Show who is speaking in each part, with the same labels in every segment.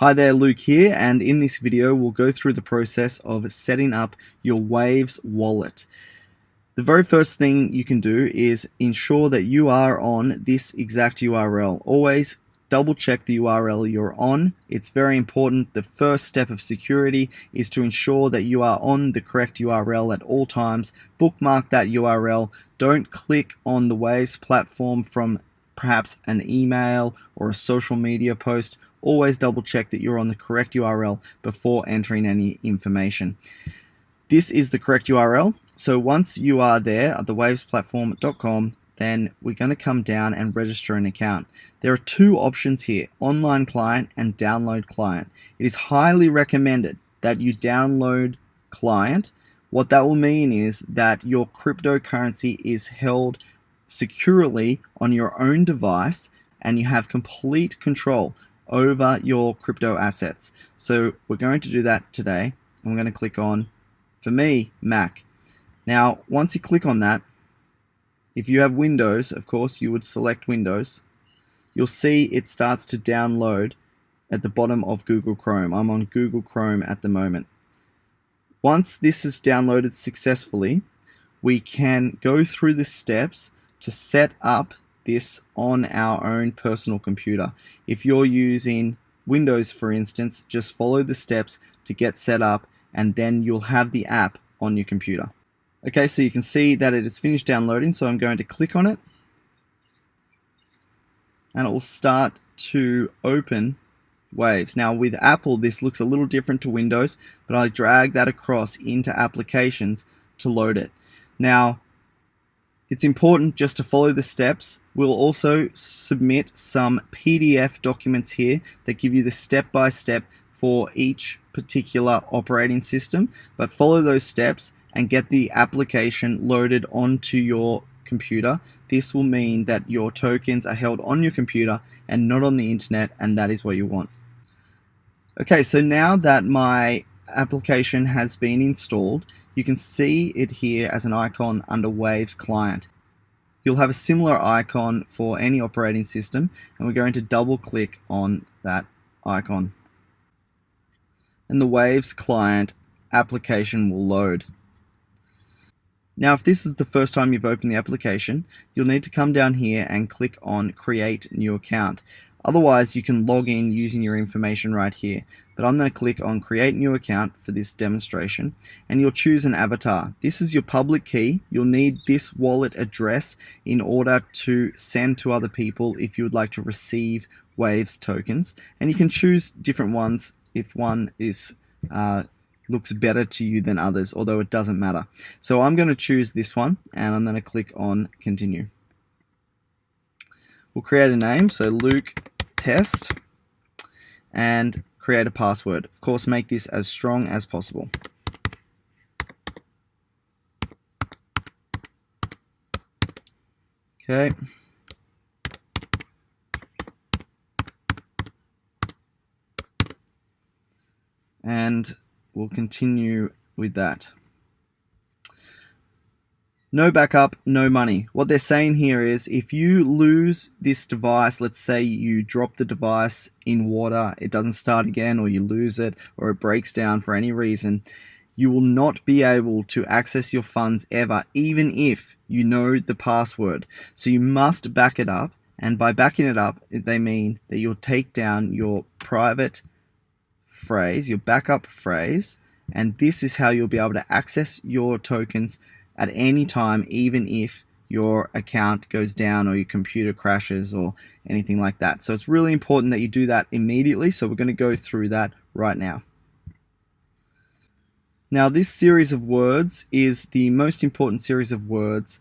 Speaker 1: Hi there, Luke here, and in this video we'll go through the process of setting up your Waves wallet. The very first thing you can do is ensure that you are on this exact URL. Always double check the URL you're on. It's very important. The first step of security is to ensure that you are on the correct URL at all times. Bookmark that URL. Don't click on the Waves platform from perhaps an email or a social media post. Always double check that you're on the correct URL before entering any information. This is the correct URL. So once you are there at thewavesplatform.com, then we're going to come down and register an account. There are two options here, online client and download client. It is highly recommended that you download client. What that will mean is that your cryptocurrency is held securely on your own device and you have complete control over your crypto assets. So we're going to do that today. I'm going to click on, for me, Mac. Now, once you click on that, if you have Windows, of course, you would select Windows. You'll see it starts to download at the bottom of Google Chrome. I'm on Google Chrome at the moment. Once this is downloaded successfully, we can go through the steps to set up this on our own personal computer. If you're using Windows, for instance, just follow the steps to get set up and then you'll have the app on your computer. Okay, so you can see that it is finished downloading, so I'm going to click on it and it will start to open Waves. Now with Apple this looks a little different to Windows, but I drag that across into applications to load it. Now it's important just to follow the steps. We'll also submit some PDF documents here that give you the step-by-step for each particular operating system, but follow those steps and get the application loaded onto your computer. This will mean that your tokens are held on your computer and not on the internet, and that is what you want. Okay, so now that my application has been installed, you can see it here as an icon under Waves Client. You'll have a similar icon for any operating system, and we're going to double click on that icon. And the Waves Client application will load. Now if this is the first time you've opened the application, you'll need to come down here and click on Create New Account. Otherwise you can log in using your information right here, but I'm going to click on Create New Account for this demonstration, and you'll choose an avatar. This is your public key. You'll need this wallet address in order to send to other people if you would like to receive Waves tokens, and you can choose different ones if one is looks better to you than others, although it doesn't matter. So I'm going to choose this one and I'm going to click on Continue. We'll create a name, so Luke Test, and create a password. Of course, make this as strong as possible. Okay. And we'll continue with that. No backup, no money. What they're saying here is if you lose this device, let's say you drop the device in water, it doesn't start again, or you lose it, or it breaks down for any reason, you will not be able to access your funds ever, even if you know the password. So you must back it up, and by backing it up, they mean that you'll take down your private phrase, your backup phrase, and this is how you'll be able to access your tokens at any time, even if your account goes down or your computer crashes or anything like that. So it's really important that you do that immediately, so we're going to go through that right now. Now this series of words is the most important series of words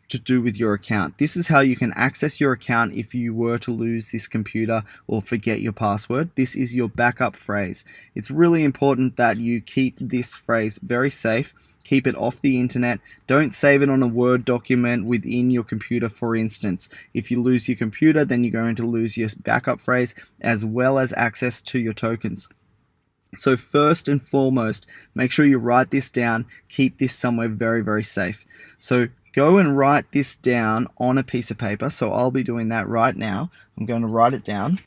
Speaker 1: to do with your account. This is how you can access your account if you were to lose this computer or forget your password. This is your backup phrase. It's really important that you keep this phrase very safe. Keep it off the internet. Don't save it on a Word document within your computer, for instance. If you lose your computer, then you're going to lose your backup phrase as well as access to your tokens. So first and foremost, make sure you write this down. Keep this somewhere very, very safe. So go and write this down on a piece of paper. So I'll be doing that right now. I'm going to write it down.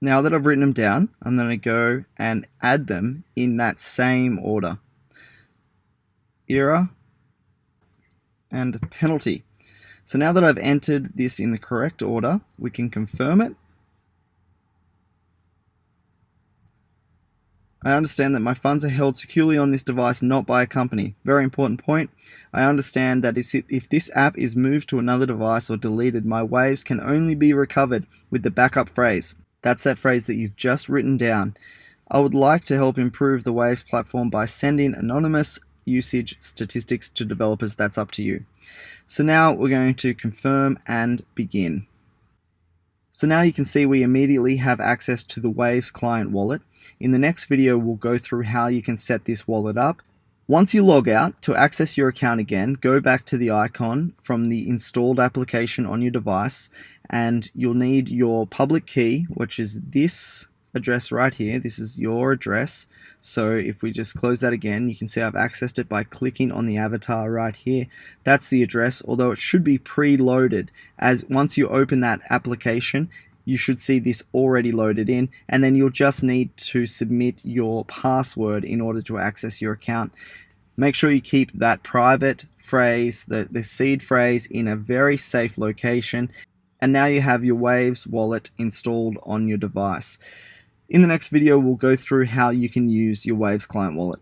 Speaker 1: Now that I've written them down, I'm going to go and add them in that same order. Error and penalty. So now that I've entered this in the correct order, we can confirm it. I understand that my funds are held securely on this device, not by a company. Very important point. I understand that if this app is moved to another device or deleted, my waves can only be recovered with the backup phrase. That's that phrase that you've just written down. I would like to help improve the Waves platform by sending anonymous usage statistics to developers. That's up to you. So now we're going to confirm and begin. So now you can see we immediately have access to the Waves client wallet. In the next video, we'll go through how you can set this wallet up. Once you log out, to access your account again, go back to the icon from the installed application on your device, and you'll need your public key, which is this address right here. This is your address. So if we just close that again, you can see I've accessed it by clicking on the avatar right here. That's the address, although it should be preloaded, as once you open that application, you should see this already loaded in, and then you'll just need to submit your password in order to access your account. Make sure you keep that private phrase, the seed phrase, in a very safe location. And now you have your Waves wallet installed on your device. In the next video, we'll go through how you can use your Waves client wallet.